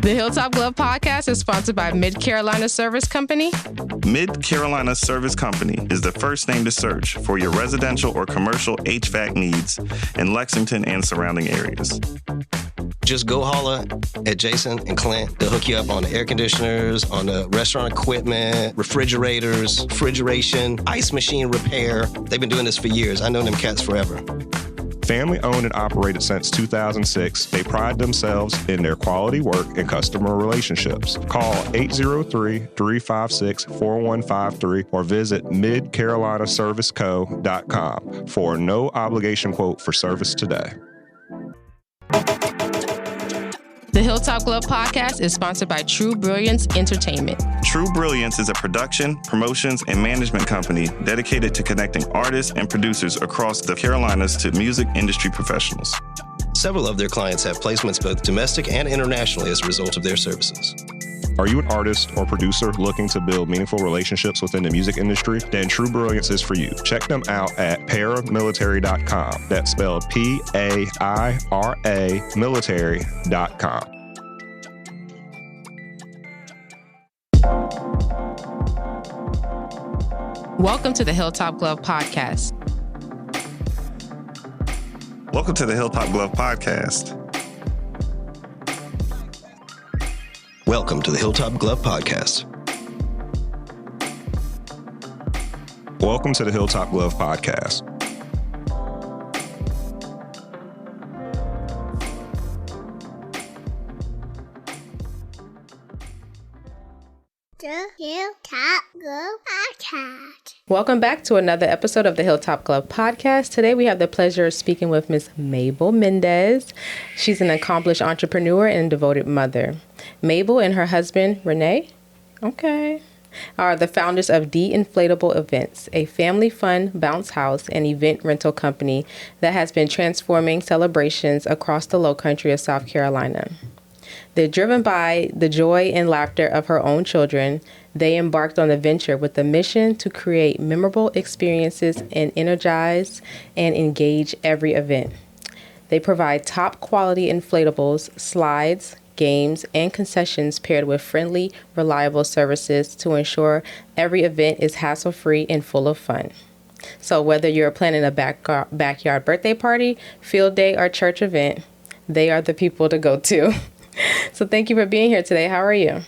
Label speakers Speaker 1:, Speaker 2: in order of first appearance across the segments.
Speaker 1: The Hilltop Glove Podcast is sponsored by Mid Carolina Service Company.
Speaker 2: Mid Carolina Service Company is the first name to search for your residential or commercial HVAC needs in Lexington and surrounding areas.
Speaker 3: Just go holler at Jason and Clint. They'll hook you up on the air conditioners, on the restaurant equipment, refrigerators, refrigeration, ice machine repair. They've been doing this for years. I know them cats forever.
Speaker 4: Family owned and operated since 2006, they pride themselves in their quality work and customer relationships. Call 803-356-4153 or visit midcarolinaserviceco.com for a no obligation quote for service today.
Speaker 1: The Hilltop Glove Podcast is sponsored by True Brilliance Entertainment.
Speaker 2: True Brilliance is a production, promotions, and management company dedicated to connecting artists and producers across the Carolinas to music industry professionals.
Speaker 3: Several of their clients have placements both domestic and internationally as a result of their services.
Speaker 4: Are you an artist or producer looking to build meaningful relationships within the music industry? Then True Brilliance is for you. Check them out at paramilitary.com. That's spelled P-A-I-R-A military.com.
Speaker 1: Welcome to the Hilltop Glove Podcast.
Speaker 2: Welcome to the Hilltop Glove Podcast.
Speaker 3: Welcome to the Hilltop Glove Podcast.
Speaker 4: Welcome to the Hilltop Glove Podcast.
Speaker 5: The Hilltop Glove Podcast.
Speaker 1: Welcome back to another episode of the Hilltop Glove Podcast. Today we have the pleasure of speaking with Miss Mabel Mendez. She's an accomplished entrepreneur and devoted mother. Mabel and her husband, Rene, are the founders of D Inflatable Events, a family fun bounce house and event rental company that has been transforming celebrations across the Lowcountry of South Carolina. They're driven by the joy and laughter of her own children. They embarked on the venture with the mission to create memorable experiences and energize and engage every event. They provide top quality inflatables, slides, games, and concessions paired with friendly, reliable services to ensure every event is hassle-free and full of fun. So whether you're planning a backyard birthday party, field day, or church event, they are the people to go to. So thank you for being here today. How are you?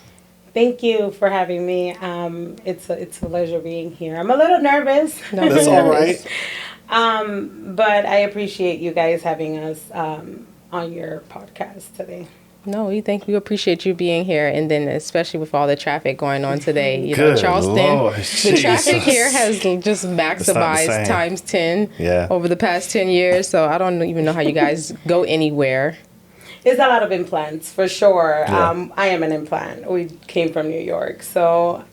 Speaker 6: Thank you for having me. It's a pleasure being here. I'm a little nervous.
Speaker 1: No,
Speaker 2: That's all right.
Speaker 6: But I appreciate you guys having us on your podcast today.
Speaker 1: No, we appreciate you being here, and then especially with all the traffic going on today. You know,
Speaker 2: Good
Speaker 1: Charleston,
Speaker 2: Lord,
Speaker 1: the
Speaker 2: Jesus.
Speaker 1: traffic here has just maximized times 10 over the past 10 years. So I don't even know how you guys go anywhere.
Speaker 6: There's a lot of implants, for sure.
Speaker 2: Yeah.
Speaker 6: I am an implant. We came from New York, so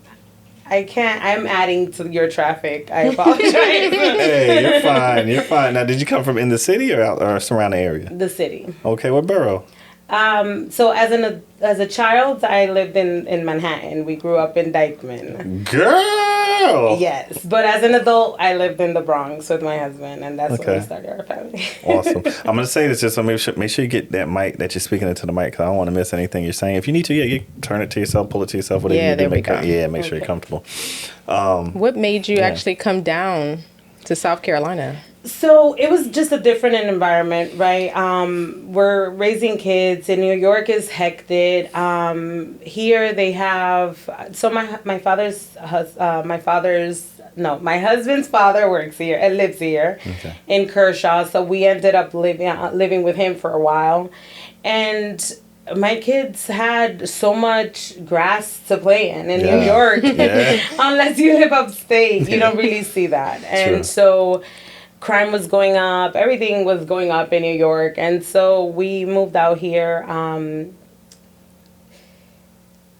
Speaker 6: I'm adding to your traffic. I apologize.
Speaker 2: Hey, you're fine. You're fine. Now, did you come from in the city or surrounding area?
Speaker 6: The city.
Speaker 2: Okay, what borough?
Speaker 6: So as a child, I lived in Manhattan. We grew up in Dykeman.
Speaker 2: Girl!
Speaker 6: Yes, but as an adult, I lived in the Bronx with my husband, and that's when we started our family.
Speaker 2: Awesome. I'm going to say this just so make sure you get that mic, that you're speaking into the mic, because I don't want to miss anything you're saying. If you need to, you turn it to yourself, pull it to yourself, whatever you do. Make sure you're comfortable.
Speaker 1: What made you actually come down to South Carolina?
Speaker 6: So it was just a different environment, right? We're raising kids, and New York is hectic. Here they have, so my husband's father works here and lives here in Kershaw. So we ended up living with him for a while, and my kids had so much grass to play in New York. Unless you live upstate, you don't really see that. And so crime was going up, everything was going up in New York, and so we moved out here.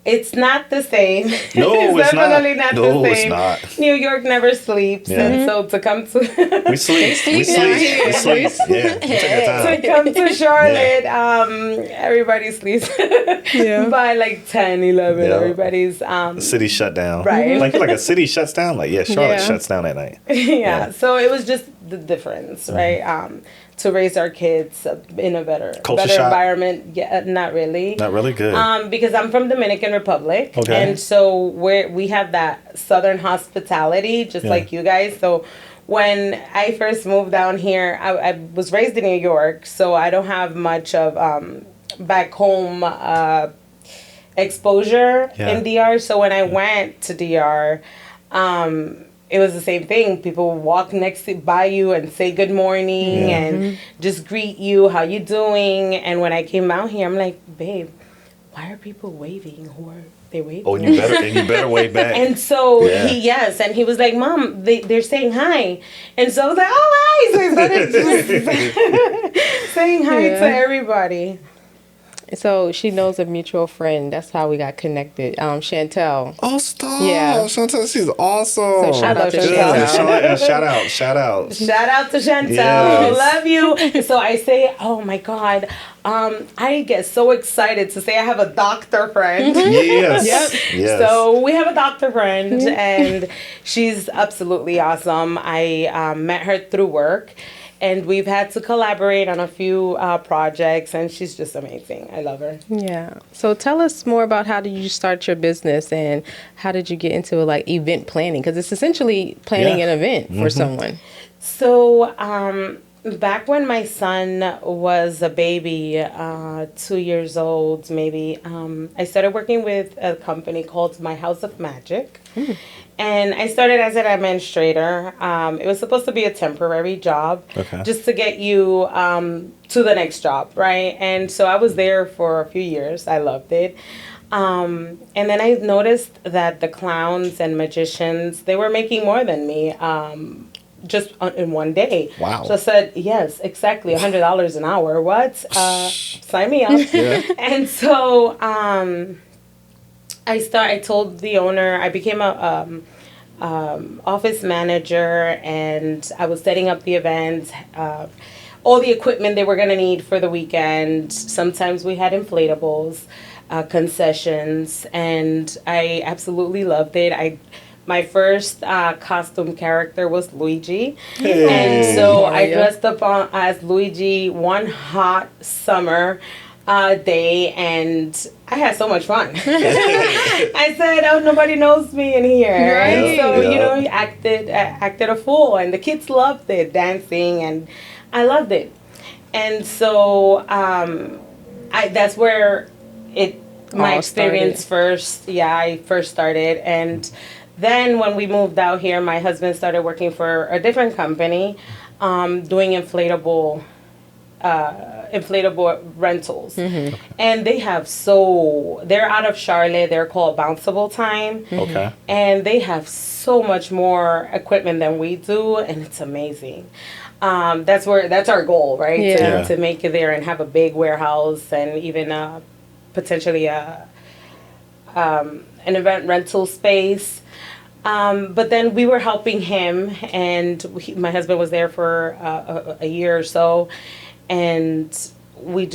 Speaker 6: It's not the same.
Speaker 2: No,
Speaker 6: it's definitely not the same.
Speaker 2: It's not.
Speaker 6: New York never sleeps, and so to come to
Speaker 2: we sleep. Yeah, we take our time.
Speaker 6: To come to Charlotte, everybody sleeps by like 10, 11.
Speaker 2: Yeah.
Speaker 6: Everybody's
Speaker 2: The city shut down.
Speaker 6: Right.
Speaker 2: Like a city shuts down. Charlotte shuts down at night.
Speaker 6: So it was just the difference, right? To raise our kids in a better
Speaker 2: Culture
Speaker 6: better
Speaker 2: shock?
Speaker 6: environment. Yeah, not really.
Speaker 2: Not really good.
Speaker 6: Because I'm from Dominican Republic,
Speaker 2: Okay.
Speaker 6: and so we have that Southern hospitality, just like you guys. So when I first moved down here, I was raised in New York, so I don't have much of back home exposure in DR. So when I went to DR, it was the same thing. People would walk by you and say good morning and just greet you. How you doing? And when I came out here, I'm like, babe, why are people waving? Who are they waving?
Speaker 2: Oh, and you better wave back.
Speaker 6: And so he was like, Mom, they're saying hi. And so I was like, oh, hi. So he started saying hi to everybody.
Speaker 1: So she knows a mutual friend. That's how we got connected. Chantel.
Speaker 2: Oh, stop.
Speaker 1: Yeah.
Speaker 2: Chantel, she's awesome.
Speaker 1: So shout out to
Speaker 2: Chantel. Shout out.
Speaker 6: Shout out to Chantel.
Speaker 2: Yes.
Speaker 6: Love you. So I say, oh my God. I get so excited to say I have a doctor friend.
Speaker 2: Yes.
Speaker 1: Yep.
Speaker 6: So we have a doctor friend, and she's absolutely awesome. I met her through work, and we've had to collaborate on a few projects, and she's just amazing. I love her.
Speaker 1: Yeah. So tell us more about how did you start your business, and how did you get into like event planning? Because it's essentially planning an event for someone.
Speaker 6: So back when my son was a baby, 2 years old maybe, I started working with a company called My House of Magic. And I started as an administrator. It was supposed to be a temporary job, just to get you to the next job, right? And so I was there for a few years. I loved it. And then I noticed that the clowns and magicians, they were making more than me just in one day.
Speaker 2: Wow.
Speaker 6: So I said, yes, exactly, $100 an hour. What? Sign me up. And so I told the owner, I became a office manager, and I was setting up the events, all the equipment they were going to need for the weekend. Sometimes we had inflatables, concessions, and I absolutely loved it. My first costume character was Luigi. And so I dressed up as Luigi one hot summer day, and I had so much fun. I said, oh, nobody knows me in here. Right. So, I acted a fool, and the kids loved it, dancing, and I loved it. And so that's where my experience I first started. And then when we moved out here, my husband started working for a different company, doing inflatable rentals. And they have they're out of Charlotte. They're called Bounceable Time.
Speaker 2: Okay.
Speaker 6: And they have so much more equipment than we do, and it's amazing. That's our goal, right? To make it there and have a big warehouse, and even potentially an event rental space. But then we were helping him, and my husband was there for a year or so, and we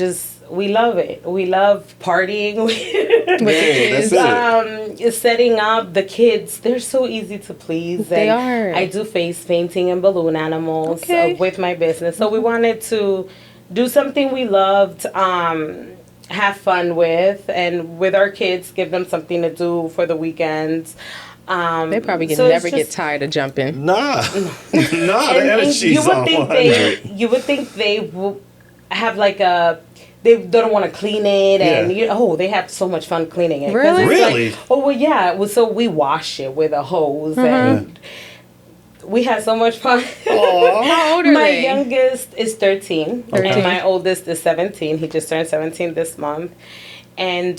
Speaker 6: love it. We love partying with the kids. Setting up the kids. They're so easy to please.
Speaker 1: They are.
Speaker 6: I do face painting and balloon animals with my business. So we wanted to do something we loved, have fun with, and with our kids, give them something to do for the weekends.
Speaker 1: They probably never get tired of jumping.
Speaker 2: Nah, the energy's on 100.
Speaker 6: You would think they will have like they don't want to clean it, and they have so much fun cleaning it.
Speaker 2: Really?
Speaker 6: So we wash it with a hose, and we had so much fun.
Speaker 1: How old are
Speaker 6: my
Speaker 1: they?
Speaker 6: youngest is 13, and my oldest is 17. He just turned 17 this month, and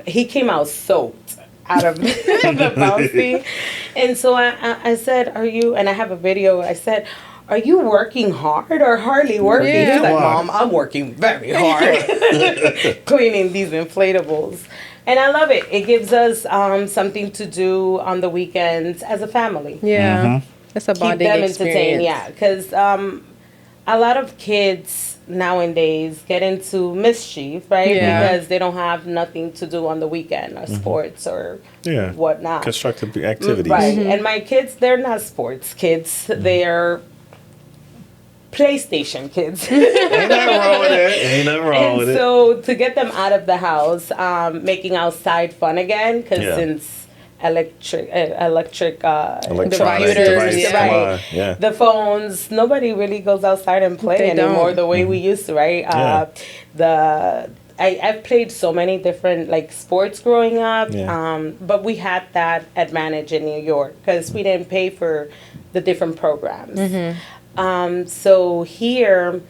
Speaker 6: he came out soaked out of the bouncy. And so I said, are you, and I have a video, I said, are you working hard or hardly working?
Speaker 1: Yeah.
Speaker 6: He's like, Mom, I'm working very hard cleaning these inflatables. And I love it. It gives us something to do on the weekends as a family.
Speaker 1: Yeah. That's a bonding experience.
Speaker 6: Keep them entertained, because a lot of kids nowadays get into mischief, right? Because they don't have nothing to do on the weekend, or sports or whatnot.
Speaker 2: Constructive activities.
Speaker 6: Right. And my kids, they're not sports kids. They're PlayStation kids.
Speaker 2: Ain't nothing wrong with that. Ain't nothing wrong with it.
Speaker 6: So to get them out of the house, making outside fun again, because since electric computers, right? The phones, nobody really goes outside and play anymore the way we used to, right? I've played so many different like sports growing up, but we had that advantage in New York because we didn't pay for the different programs. So here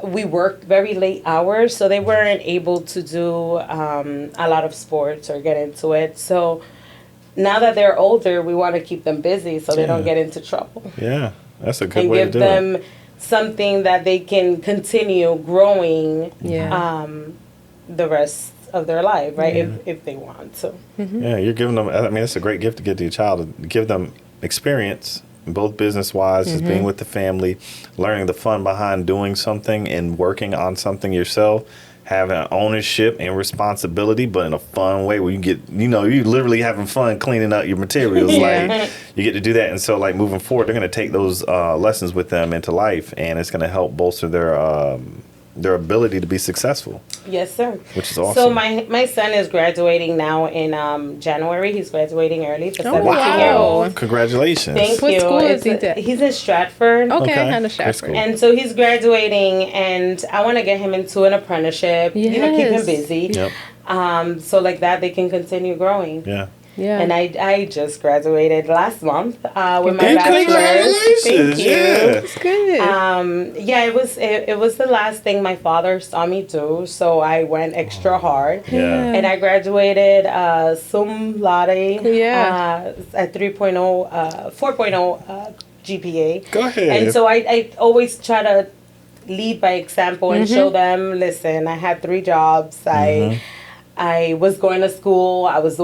Speaker 6: we worked very late hours, so they weren't able to do a lot of sports or get into it. So now that they're older, we want to keep them busy so they don't get into trouble.
Speaker 2: Yeah, that's a good way to do it.
Speaker 6: And give them something that they can continue growing the rest of their life, right? If they want to.
Speaker 2: Yeah, you're giving them, I mean, it's a great gift to give to your child, to give them experience, both business-wise, just being with the family, learning the fun behind doing something and working on something yourself, having ownership and responsibility, but in a fun way where you get, you literally having fun cleaning up your materials. Like, you get to do that. And so, like, moving forward, they're going to take those lessons with them into life, and it's going to help bolster their ability to be successful.
Speaker 6: Yes, sir.
Speaker 2: Which is awesome.
Speaker 6: So my son is graduating now in January. He's graduating early for 17-year-old.
Speaker 2: Congratulations.
Speaker 6: Thank
Speaker 1: what
Speaker 6: you.
Speaker 1: School is he at?
Speaker 6: He's in Stratford.
Speaker 1: Okay. I know Stratford.
Speaker 2: Cool.
Speaker 6: And so he's graduating, and I want to get him into an apprenticeship. Keep him busy.
Speaker 2: Yep.
Speaker 6: So like that, they can continue growing.
Speaker 2: Yeah.
Speaker 1: Yeah.
Speaker 6: And I just graduated last month with my
Speaker 2: bachelor's.
Speaker 6: Thank you.
Speaker 1: That's good.
Speaker 6: It was the last thing my father saw me do, so I went extra hard.
Speaker 2: Yeah.
Speaker 6: And I graduated sum laude at 4.0 GPA.
Speaker 2: Go ahead.
Speaker 6: And so I always try to lead by example and show them, listen, I had 3 jobs. I was going to school. I was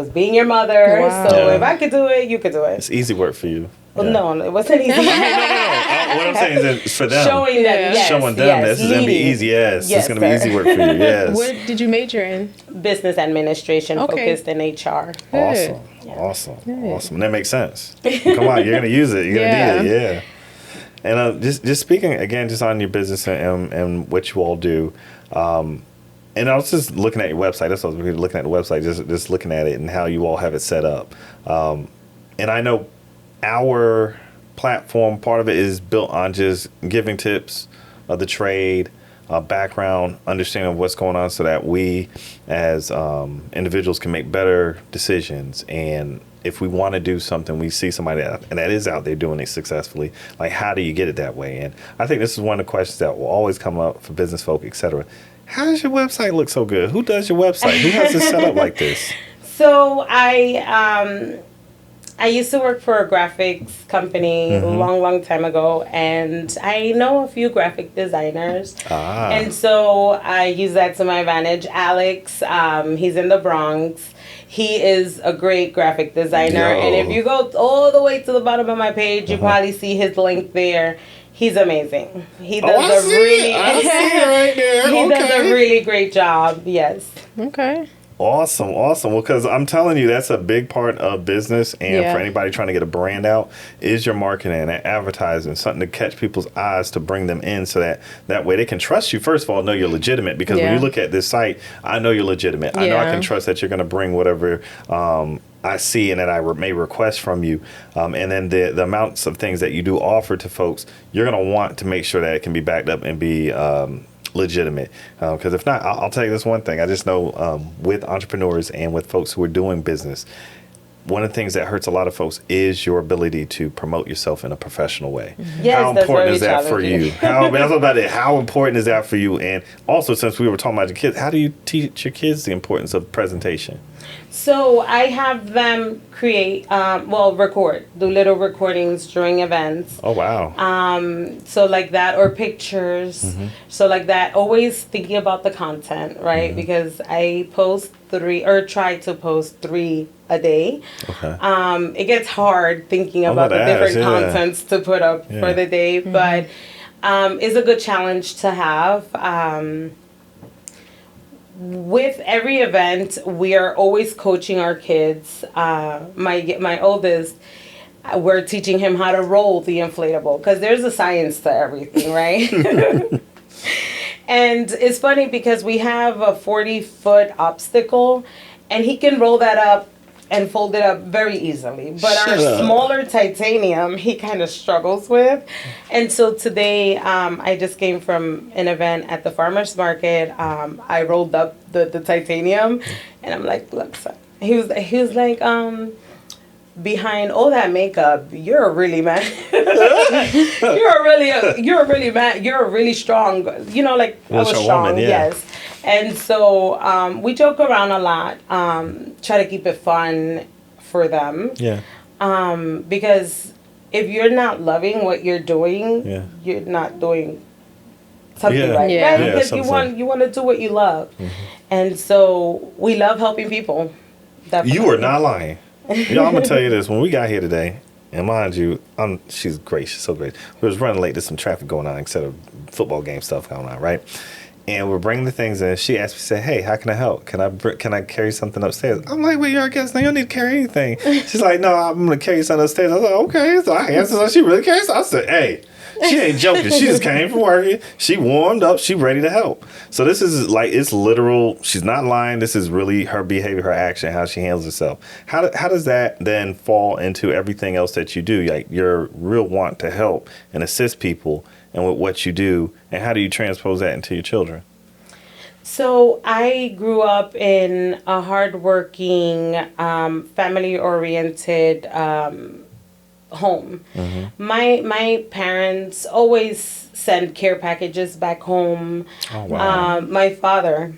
Speaker 6: being your mother.
Speaker 1: Wow.
Speaker 6: So if I could do it, you could do it.
Speaker 2: It's easy work for you.
Speaker 6: Well, no, it wasn't easy.
Speaker 2: No. What I'm saying is that for them.
Speaker 6: Showing them,
Speaker 2: Showing them this is going to be easy. Yes. It's going to be easy work for you. Yes.
Speaker 1: What did you major in?
Speaker 6: Business administration, focused in HR.
Speaker 2: Awesome.
Speaker 1: Good.
Speaker 2: Awesome. That makes sense. Come on, you're going to use it. You're going to need it. Yeah. And just speaking again, just on your business and what you all do. And I was just looking at your website. That's what I was looking at the website, just looking at it and how you all have it set up. And I know our platform, part of it is built on just giving tips of the trade, background, understanding of what's going on so that we as individuals can make better decisions. And if we want to do something, we see somebody that is out there doing it successfully, like how do you get it that way? And I think this is one of the questions that will always come up for business folk, et cetera. How does your website look so good? Who does your website? Who has it set up like this?
Speaker 6: So I used to work for a graphics company a long time ago, and I know a few graphic designers. And so I use that to my advantage. Alex, he's in the Bronx. He is a great graphic designer. And if you go all the way to the bottom of my page, you probably see his link there. He's amazing. He does
Speaker 2: I see it right there.
Speaker 6: He does a really great job. Yes.
Speaker 1: Okay.
Speaker 2: Awesome. Well, because I'm telling you, that's a big part of business. And for anybody trying to get a brand out, is your marketing and advertising, something to catch people's eyes to bring them in so that way they can trust you. First of all, know you're legitimate. Because when you look at this site, I know you're legitimate. I know I can trust that you're going to bring whatever I see and that I may request from you. And then the amounts of things that you do offer to folks, you're going to want to make sure that it can be backed up and be legitimate. Because if not, I'll tell you this one thing. I just know with entrepreneurs and with folks who are doing business, one of the things that hurts a lot of folks is your ability to promote yourself in a professional way.
Speaker 6: Yes,
Speaker 2: how important is that for you? How important is that for you? And also, since we were talking about your kids, how do you teach your kids the importance of presentation?
Speaker 6: So I have them record, do little recordings during events.
Speaker 2: Oh, wow.
Speaker 6: So like that, or pictures. So like that, always thinking about the content, right? Because I post 3 or try to post 3 a day.
Speaker 2: Okay.
Speaker 6: It gets hard thinking about the different contents to put up for the day, but it's a good challenge to have. With every event, we are always coaching our kids. My oldest, we're teaching him how to roll the inflatable, because there's a science to everything, right? And it's funny because we have a 40-foot obstacle, and he can roll that up and fold it up very easily. But our smaller titanium, he kind of struggles with. And so today, I just came from an event at the farmer's market. I rolled up the titanium, and I'm like, look, son. He was like, behind all that makeup, you're a really man. you're a really strong. Like I was strong. Woman, yeah. Yes. And so we joke around a lot. Try to keep it fun for them.
Speaker 2: Yeah.
Speaker 6: Because if you're not loving what you're doing, you're not doing something right.
Speaker 1: Yeah.
Speaker 6: Right? Because you want to do what you love. Mm-hmm. And so we love helping people. Definitely.
Speaker 2: You are not lying. I'm gonna tell you this. When we got here today, and mind you, she's great. She's so great. We was running late. There's some traffic going on instead of football game stuff going on, right? And we're bringing the things in. She asked me, said, "Hey, how can I help? Can I carry something upstairs?" I'm like, "Well, you're our guest. No, you don't need to carry anything." She's like, "No, I'm gonna carry something upstairs." I was like, "Okay." So I answered her. She really cares. I said, "Hey." She ain't joking. She just came from work. She warmed up. She ready to help. So this is like, it's literal. She's not lying. This is really her behavior, her action, how she handles herself. How does that then fall into everything else that you do? Like your real want to help and assist people and with what you do, and how do you transpose that into your children?
Speaker 6: So I grew up in a hardworking, family-oriented home. Mm-hmm. My parents always send care packages back home.
Speaker 2: Oh, wow.
Speaker 6: My father,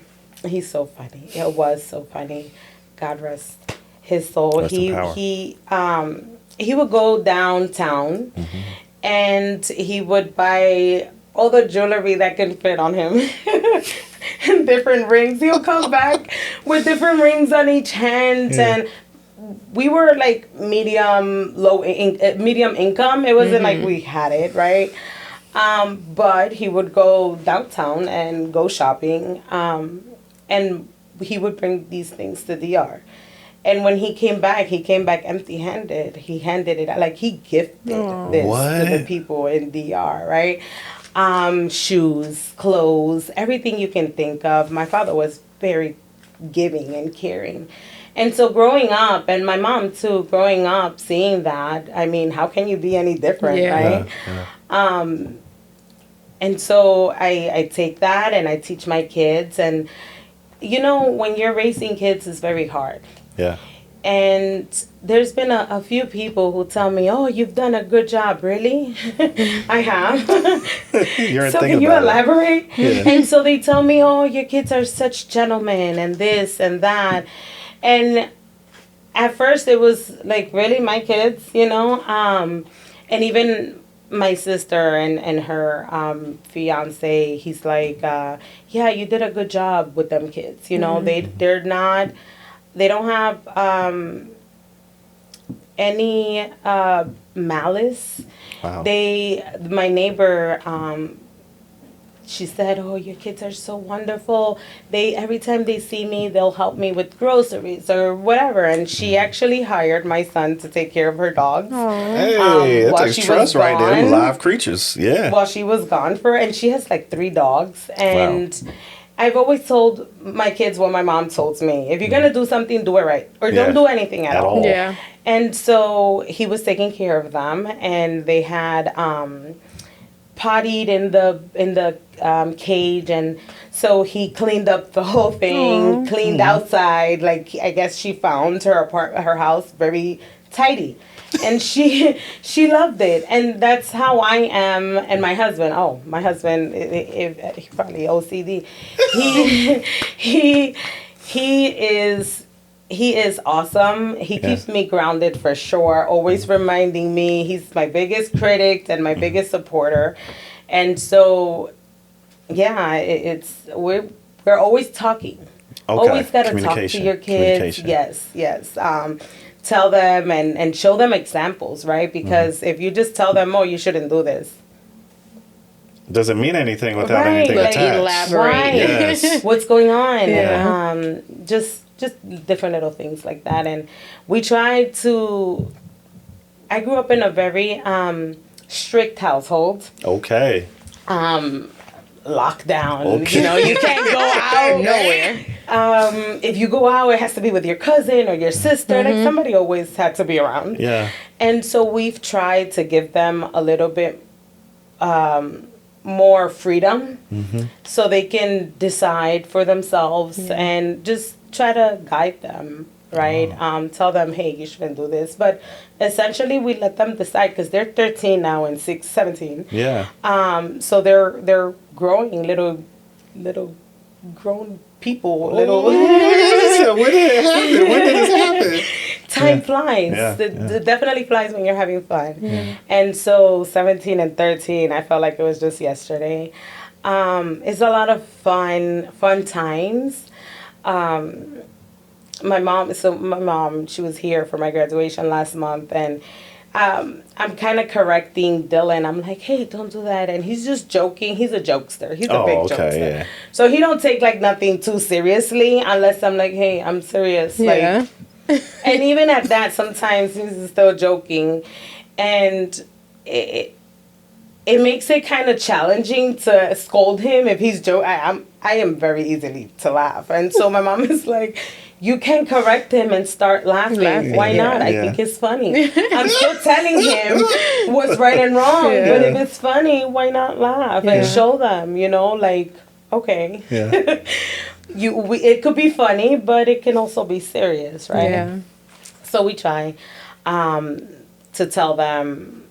Speaker 6: he's so funny. It was so funny. God rest his soul. He would go downtown, mm-hmm. and he would buy all the jewelry that can fit on him. And different rings. He'll come back with different rings on each hand, and we were like medium income. It wasn't like we had it, right? But he would go downtown and go shopping, and he would bring these things to DR. And when he came back empty-handed. He handed it out, like he gifted this to the people in DR, right? Shoes, clothes, everything you can think of. My father was very giving and caring. And so growing up, and my mom too, growing up, seeing that, I mean, how can you be any different, right? Yeah. And so I take that and I teach my kids. And, when you're raising kids, it's very hard.
Speaker 2: Yeah.
Speaker 6: And there's been a few people who tell me, "Oh, you've done a good job." Really? I have. So can you elaborate? Yeah. And so they tell me, "Oh, your kids are such gentlemen and this and that." And at first it was like, really, my kids, and even my sister and her fiance, he's like, yeah, you did a good job with them kids. Mm-hmm. They don't have any malice.
Speaker 2: Wow.
Speaker 6: My neighbor, she said, "Oh, your kids are so wonderful. Every time they see me, they'll help me with groceries or whatever." And she actually hired my son to take care of her dogs.
Speaker 2: Hey, that takes trust right there. Live creatures, yeah.
Speaker 6: While she was gone and she has like 3 dogs. And wow. I've always told my kids what my mom told me. If you're going to do something, do it right. Or don't do anything at all.
Speaker 1: Yeah.
Speaker 6: And so he was taking care of them. And they had pottied in the cage, and so he cleaned up the whole thing, cleaned outside. Like, I guess she found her house very tidy, and she loved it. And that's how I am. And my husband, he probably OCD. He is awesome. He keeps me grounded for sure, always reminding me. He's my biggest critic and my biggest supporter. And so, yeah, we're always talking.
Speaker 2: Okay.
Speaker 6: Always got to talk to your kids. Yes. Tell them and show them examples, right? Because if you just tell them, "Oh, you shouldn't do this,"
Speaker 2: doesn't mean anything without anything attached.
Speaker 1: Elaborate.
Speaker 6: Right.
Speaker 2: Yes.
Speaker 6: What's going on?
Speaker 2: Yeah.
Speaker 6: Just different little things like that. And we try to I grew up in a very strict household.
Speaker 2: Okay.
Speaker 6: Lockdown.
Speaker 2: Okay.
Speaker 6: You know, you can't go out
Speaker 1: Nowhere.
Speaker 6: If you go out, it has to be with your cousin or your sister. Like somebody always had to be around.
Speaker 2: Yeah.
Speaker 6: And so we've tried to give them a little bit more freedom so they can decide for themselves and just try to guide them, right? Tell them, hey, you shouldn't do this. But essentially we let them decide because they're 13 now and 17.
Speaker 2: Yeah.
Speaker 6: So they're growing little grown people.
Speaker 2: When did it happen? When did this happen?
Speaker 6: Time flies.
Speaker 2: Yeah,
Speaker 6: It definitely flies when you're having fun. And so 17 and 13, I felt like it was just yesterday. It's a lot of fun times. My mom, she was here for my graduation last month, and I'm kind of correcting Dylan. I'm like, hey, don't do that. And he's just joking. He's a jokester. He's a big jokester.
Speaker 2: Yeah.
Speaker 6: So he don't take like nothing too seriously unless I'm like, hey, I'm serious.
Speaker 1: Yeah.
Speaker 6: Like, and even at that, sometimes he's still joking. And it makes it kind of challenging to scold him if he's joking. I am very easily to laugh. And so my mom is like, you can correct him and start laughing. Why not? I think it's funny. I'm still telling him what's right and wrong. But if it's funny, why not laugh and show them, you know, like, okay.
Speaker 2: Yeah.
Speaker 6: It could be funny, but it can also be serious, right?
Speaker 1: Yeah.
Speaker 6: So we try to tell them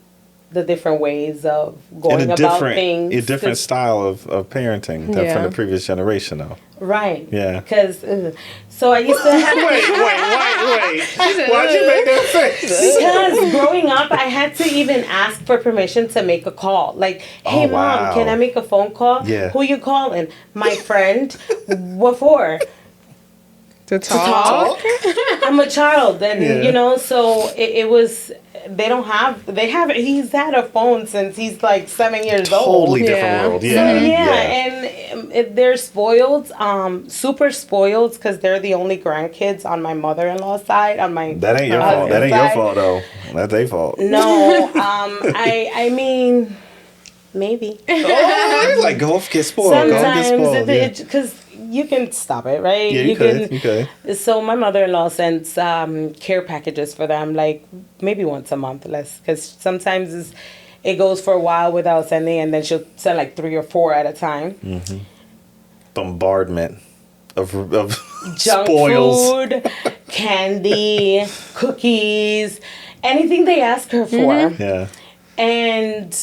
Speaker 6: the different ways of going about things.
Speaker 2: A different style of parenting than from the previous generation, though.
Speaker 6: Right.
Speaker 2: Yeah.
Speaker 6: Because, so I used to have...
Speaker 2: Wait. Why'd you make that face?
Speaker 6: Because growing up, I had to even ask for permission to make a call. Like, hey, Mom, can I make a phone call?
Speaker 2: Yeah.
Speaker 6: Who you calling? My friend. What for?
Speaker 1: To talk?
Speaker 6: I'm a child. And, you know, so it was... he's had a phone since he's like 7 years old.
Speaker 2: Totally different world.
Speaker 6: And they're spoiled, super spoiled, because they're the only grandkids on my mother-in-law's side.
Speaker 2: That ain't your fault. That ain't your fault, though. That's their fault.
Speaker 6: No, I mean, maybe.
Speaker 2: It's like go get spoiled.
Speaker 6: Sometimes, because you can stop it, right?
Speaker 2: Yeah, you could.
Speaker 6: So my mother-in-law sends care packages for them, like maybe once a month, less, because sometimes it goes for a while without sending, and then she'll send like 3 or 4 at a time.
Speaker 2: Bombardment of
Speaker 6: junk
Speaker 2: spoils.
Speaker 6: food, candy, cookies, anything they ask her for.
Speaker 2: Yeah.
Speaker 6: And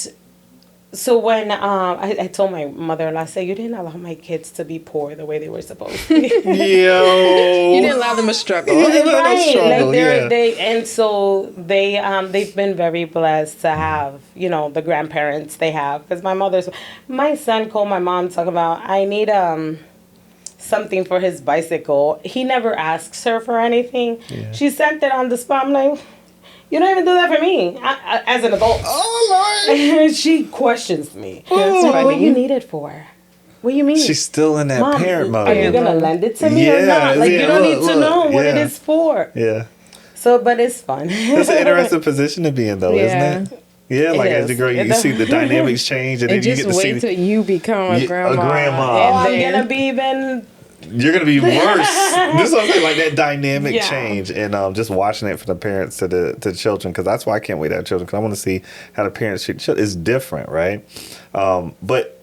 Speaker 6: so when I told my mother-in-law, I said, you didn't allow my kids to be poor the way they were supposed to be.
Speaker 2: Yo.
Speaker 1: You didn't allow them to struggle.
Speaker 6: They've been very blessed to have, you know, the grandparents they have. Because my son called my mom talking about, I need something for his bicycle. He never asks her for anything. Yeah. She sent it on the spot. I'm like, you don't even do that for me as an adult.
Speaker 2: Oh, Lord.
Speaker 6: She questions me. What do you need it for? What do you mean?
Speaker 2: She's still in that
Speaker 6: Mom,
Speaker 2: parent mode.
Speaker 6: Are you going to lend it to me or not? Like, you don't need to know what it is for.
Speaker 2: Yeah.
Speaker 6: So, but it's fun.
Speaker 2: That's an interesting position to be in, though, isn't it? Yeah, like as a girl, you see the dynamics change, and then you get to see.
Speaker 1: Just wait till you become a grandma.
Speaker 6: I'm going to be even...
Speaker 2: You're gonna be worse. This is what I'm saying, like that dynamic change, and just watching it from the parents to the children, because that's why I can't wait to have children, because I want to see how the parents treat children. It's different, right? But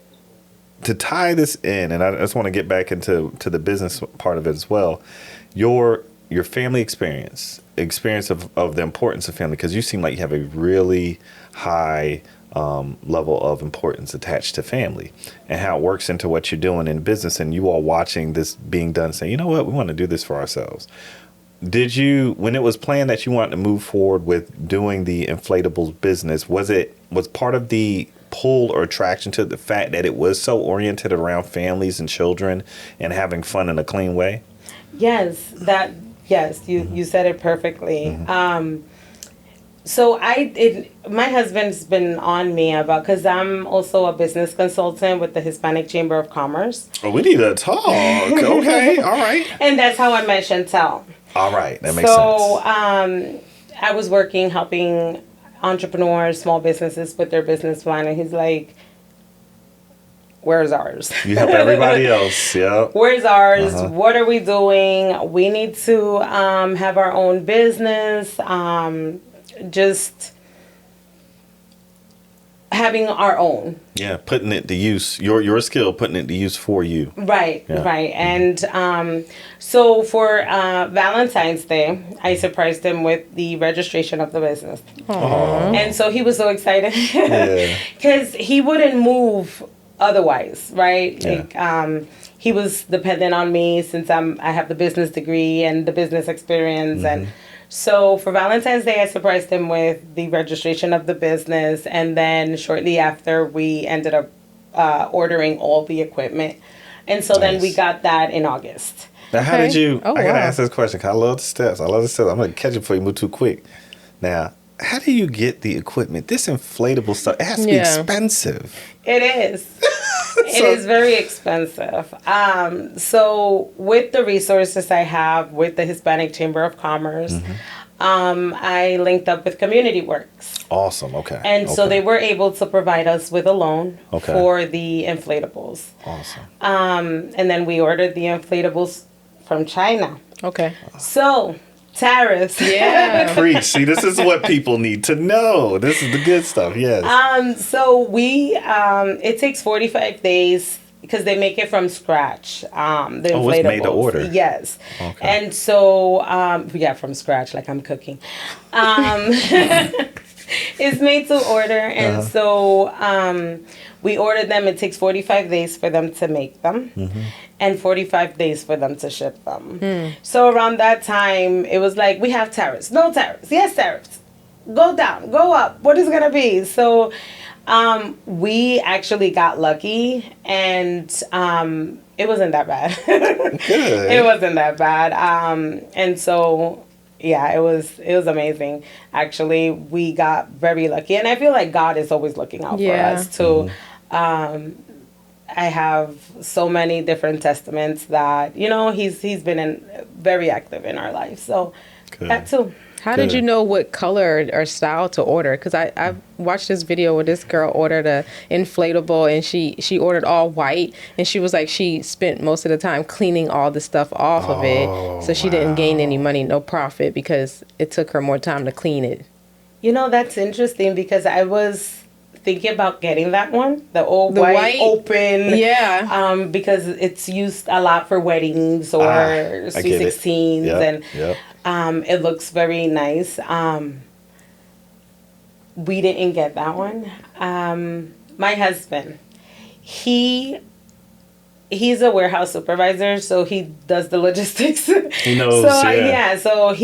Speaker 2: to tie this in, and I just want to get back into the business part of it as well. Your family experience of the importance of family, because you seem like you have a really high level of importance attached to family and how it works into what you're doing in business, and you all watching this being done, saying, you know what, we want to do this for ourselves. Did you, when it was planned that you wanted to move forward with doing the inflatables business, was part of the pull or attraction to the fact that it was so oriented around families and children and having fun in a clean way?
Speaker 6: Yes, you said it perfectly. So my husband's been on me about, because I'm also a business consultant with the Hispanic Chamber of Commerce.
Speaker 2: Oh, we need to talk. Okay, all right.
Speaker 6: And that's how I met Chantel.
Speaker 2: All right, that makes sense.
Speaker 6: So I was helping entrepreneurs, small businesses with their business plan, and he's like, where's ours?
Speaker 2: You help everybody else. Yeah.
Speaker 6: Where's ours? What are we doing? We need to have our own business. Just having our own.
Speaker 2: Yeah, putting it to use. Your skill, putting it to use for you.
Speaker 6: Right,
Speaker 2: Yeah.
Speaker 6: right. And so for Valentine's Day, I surprised him with the registration of the business.
Speaker 2: Aww.
Speaker 6: And so he was so excited.
Speaker 2: Yeah.
Speaker 6: Because he wouldn't move otherwise, right?
Speaker 2: Yeah.
Speaker 6: Like he was dependent on me since I have the business degree and the business experience. And so for Valentine's Day, I surprised him with the registration of the business. And then shortly after, we ended up ordering all the equipment. And so then we got that in August.
Speaker 2: Now, how did you?
Speaker 1: Oh,
Speaker 2: I gotta
Speaker 1: wow.
Speaker 2: ask this question. 'Cause I love the steps. I'm gonna catch it before you move too quick. Now, how do you get the equipment? This inflatable stuff. It has to be expensive.
Speaker 6: It is. It is very expensive. So with the resources I have with the Hispanic Chamber of Commerce, I linked up with Community Works.
Speaker 2: Awesome. Okay.
Speaker 6: And so they were able to provide us with a loan for the inflatables.
Speaker 2: Awesome.
Speaker 6: And then we ordered the inflatables from China.
Speaker 1: Okay.
Speaker 6: So tariffs.
Speaker 1: Yeah.
Speaker 2: Preach. See, this is what people need to know. This is the good stuff. Yes.
Speaker 6: So we, it takes 45 days because they make it from scratch. The inflatables.
Speaker 2: It's made to order.
Speaker 6: Yes.
Speaker 2: Okay.
Speaker 6: And so, from scratch, like I'm cooking. It's made to order. And so we ordered them. It takes 45 days for them to make them. And 45 days for them to ship them. So around that time, it was like, we have tariffs. No tariffs. Yes, tariffs. Go down. Go up. What is it going to be? So we actually got lucky, and it wasn't that bad.
Speaker 2: Good.
Speaker 6: It wasn't that bad. And so, yeah, it was amazing. Actually, we got very lucky, and I feel like God is always looking out for us too. I have so many different testaments that, he's been very active in our life. So that too.
Speaker 1: How did you know what color or style to order? Because I watched this video where this girl ordered a inflatable, and she ordered all white, and she was like, she spent most of the time cleaning all the stuff off of it, so she didn't gain any money, no profit, because it took her more time to clean it.
Speaker 6: That's interesting, because I was thinking about getting that one, the white open, because it's used a lot for weddings or sweet 16s, and it looks very nice. We didn't get that one. My husband, he's a warehouse supervisor, so he does the logistics.
Speaker 2: He knows.
Speaker 6: So he